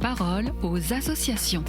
parole aux associations.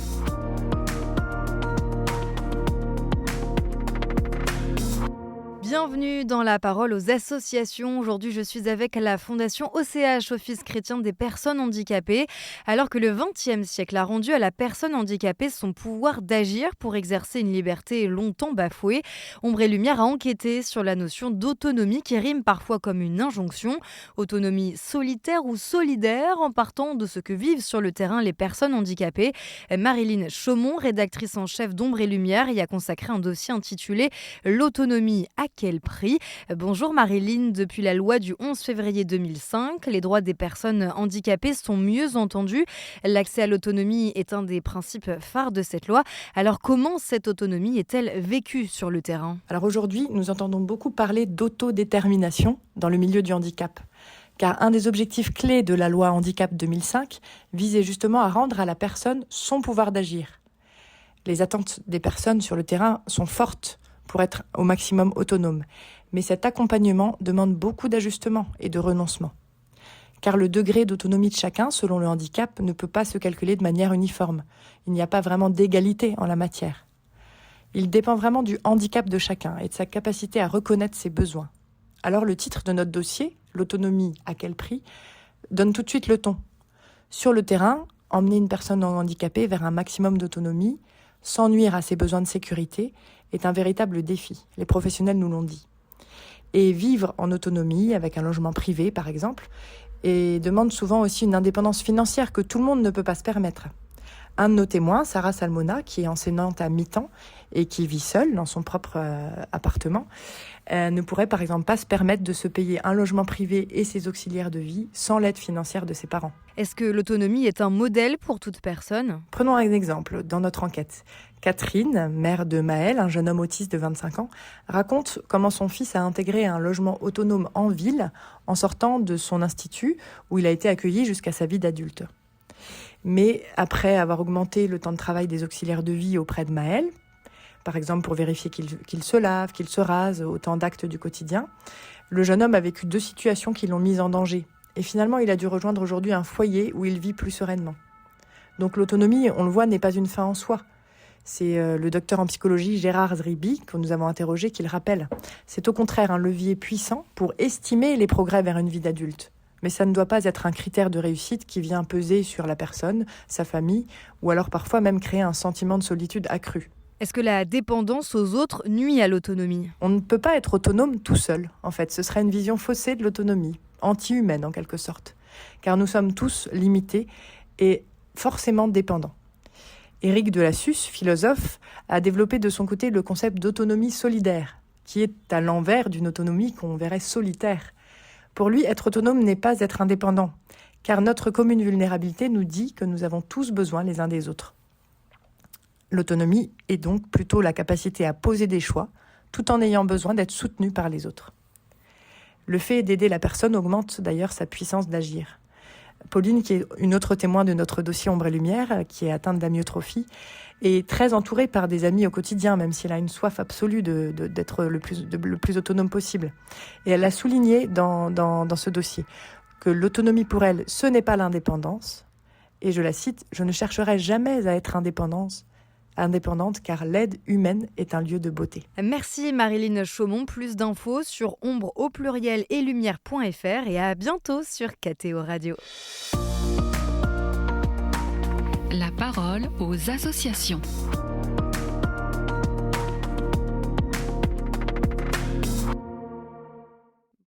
Bienvenue dans la parole aux associations. Aujourd'hui, je suis avec la Fondation OCH, Office chrétien des personnes handicapées. Alors que le XXe siècle a rendu à la personne handicapée son pouvoir d'agir pour exercer une liberté longtemps bafouée, Ombre et Lumière a enquêté sur la notion d'autonomie qui rime parfois comme une injonction. Autonomie solitaire ou solidaire en partant de ce que vivent sur le terrain les personnes handicapées. Marilyn Chaumont, rédactrice en chef d'Ombre et Lumière, y a consacré un dossier intitulé « L'autonomie à quel prix ?» Bonjour Marilyn, depuis la loi du 11 février 2005, les droits des personnes handicapées sont mieux entendus. L'accès à l'autonomie est un des principes phares de cette loi. Alors comment cette autonomie est-elle vécue sur le terrain ? Alors aujourd'hui, nous entendons beaucoup parler d'autodétermination dans le milieu du handicap. Car un des objectifs clés de la loi Handicap 2005 visait justement à rendre à la personne son pouvoir d'agir. Les attentes des personnes sur le terrain sont fortes pour être au maximum autonome. Mais cet accompagnement demande beaucoup d'ajustements et de renoncements. Car le degré d'autonomie de chacun, selon le handicap, ne peut pas se calculer de manière uniforme. Il n'y a pas vraiment d'égalité en la matière. Il dépend vraiment du handicap de chacun et de sa capacité à reconnaître ses besoins. Alors le titre de notre dossier, « L'autonomie à quel prix ?», donne tout de suite le ton. Sur le terrain, emmener une personne handicapée vers un maximum d'autonomie, sans nuire à ses besoins de sécurité, est un véritable défi. Les professionnels nous l'ont dit. Et vivre en autonomie, avec un logement privé par exemple, et demande souvent aussi une indépendance financière que tout le monde ne peut pas se permettre. Un de nos témoins, Sarah Salmona, qui est enseignante à mi-temps et qui vit seule dans son propre appartement, ne pourrait par exemple pas se permettre de se payer un logement privé et ses auxiliaires de vie sans l'aide financière de ses parents. Est-ce que l'autonomie est un modèle pour toute personne ? Prenons un exemple dans notre enquête. Catherine, mère de Maël, un jeune homme autiste de 25 ans, raconte comment son fils a intégré un logement autonome en ville en sortant de son institut où il a été accueilli jusqu'à sa vie d'adulte. Mais après avoir augmenté le temps de travail des auxiliaires de vie auprès de Maël, par exemple pour vérifier qu'il se lave, qu'il se rase, autant d'actes du quotidien, le jeune homme a vécu 2 situations qui l'ont mis en danger. Et finalement, il a dû rejoindre aujourd'hui un foyer où il vit plus sereinement. Donc l'autonomie, on le voit, n'est pas une fin en soi. C'est le docteur en psychologie Gérard Zribi, que nous avons interrogé, qui le rappelle. C'est au contraire un levier puissant pour estimer les progrès vers une vie d'adulte. Mais ça ne doit pas être un critère de réussite qui vient peser sur la personne, sa famille, ou alors parfois même créer un sentiment de solitude accru. Est-ce que la dépendance aux autres nuit à l'autonomie ? On ne peut pas être autonome tout seul, en fait. Ce serait une vision faussée de l'autonomie, anti-humaine en quelque sorte. Car nous sommes tous limités et forcément dépendants. Éric Delassus, philosophe, a développé de son côté le concept d'autonomie solidaire, qui est à l'envers d'une autonomie qu'on verrait solitaire. Pour lui, être autonome n'est pas être indépendant, car notre commune vulnérabilité nous dit que nous avons tous besoin les uns des autres. L'autonomie est donc plutôt la capacité à poser des choix, tout en ayant besoin d'être soutenu par les autres. Le fait d'aider la personne augmente d'ailleurs sa puissance d'agir. Pauline, qui est une autre témoin de notre dossier Ombre et Lumière, qui est atteinte d'amyotrophie, est très entourée par des amis au quotidien, même si elle a une soif absolue d'être le plus autonome possible. Et elle a souligné dans ce dossier que l'autonomie pour elle, ce n'est pas l'indépendance. Et je la cite, « Je ne chercherai jamais à être indépendante car l'aide humaine est un lieu de beauté. » Merci Marilyn Chaumont. Plus d'infos sur ombre au pluriel et lumière.fr et à bientôt sur KTO Radio. La parole aux associations.